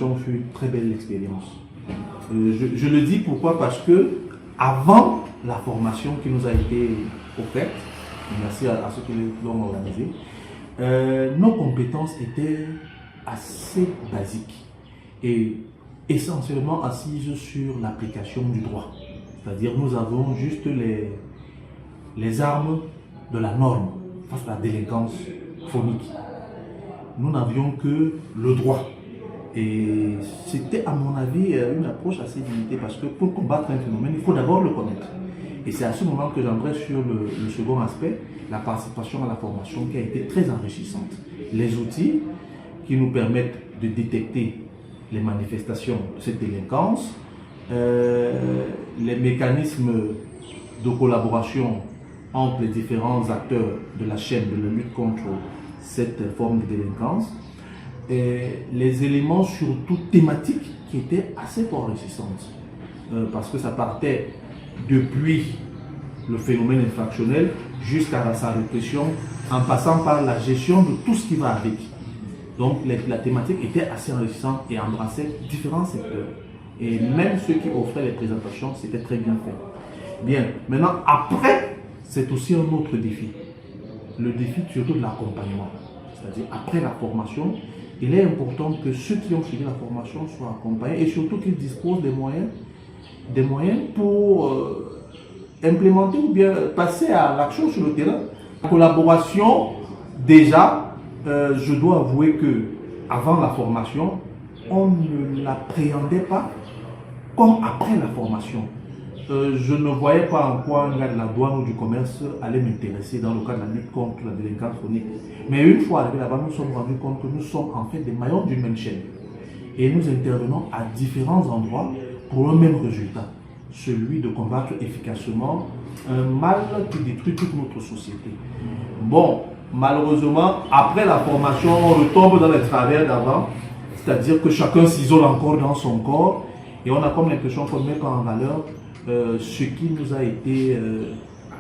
formation fut une très belle expérience. Je le dis pourquoi? Parce que avant la formation qui nous a été offerte, merci à ceux qui l'ont organisée, nos compétences étaient assez basiques et essentiellement assises sur l'application du droit. C'est-à-dire nous avons juste les armes de la norme face à la délinquance phonique. Nous n'avions que le droit. Et c'était à mon avis une approche assez limitée parce que pour combattre un phénomène, il faut d'abord le connaître. Et c'est à ce moment que j'aimerais sur le second aspect, la participation à la formation qui a été très enrichissante. Les outils qui nous permettent de détecter les manifestations de cette délinquance, les mécanismes de collaboration entre les différents acteurs de la chaîne de la lutte contre cette forme de délinquance, et les éléments surtout thématiques qui étaient assez enrichissantes parce que ça partait depuis le phénomène infractionnel jusqu'à sa répression en passant par la gestion de tout ce qui va avec. Donc la thématique était assez enrichissante et embrassait différents secteurs. Et même ceux qui offraient les présentations, c'était très bien fait. Bien, maintenant, après, c'est aussi un autre défi. Le défi surtout de l'accompagnement. C'est-à-dire, après la formation, il est important que ceux qui ont suivi la formation soient accompagnés et surtout qu'ils disposent des moyens pour implémenter ou bien passer à l'action sur le terrain. La collaboration, déjà, je dois avouer que avant la formation, on ne l'appréhendait pas comme après la formation. Je ne voyais pas en quoi un gars de la douane ou du commerce allait m'intéresser dans le cadre de la lutte contre la délinquance chronique. Mais une fois arrivé là-bas, nous nous sommes rendus compte que nous sommes en fait des maillons d'une même chaîne. Et nous intervenons à différents endroits pour un même résultat, celui de combattre efficacement un mal qui détruit toute notre société. Bon, malheureusement, après la formation, on retombe dans les travers d'avant, c'est-à-dire que chacun s'isole encore dans son corps et on a comme l'impression qu'on met pas en valeur ce qui nous a été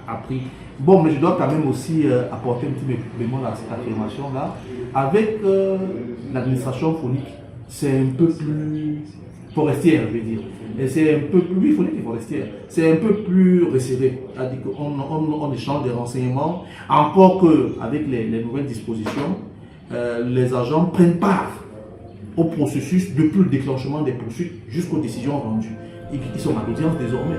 appris. Bon, mais je dois quand même aussi apporter un petit bémol à cette affirmation-là. Avec l'administration phonique, c'est un peu plus forestière, je veux dire. Et c'est un peu plus, phonique et forestière, c'est un peu plus resserré. C'est-à-dire qu'on échange des renseignements, encore qu'avec les nouvelles dispositions, les agents prennent part au processus depuis le déclenchement des poursuites jusqu'aux décisions rendues. Ils sont à l'audience désormais.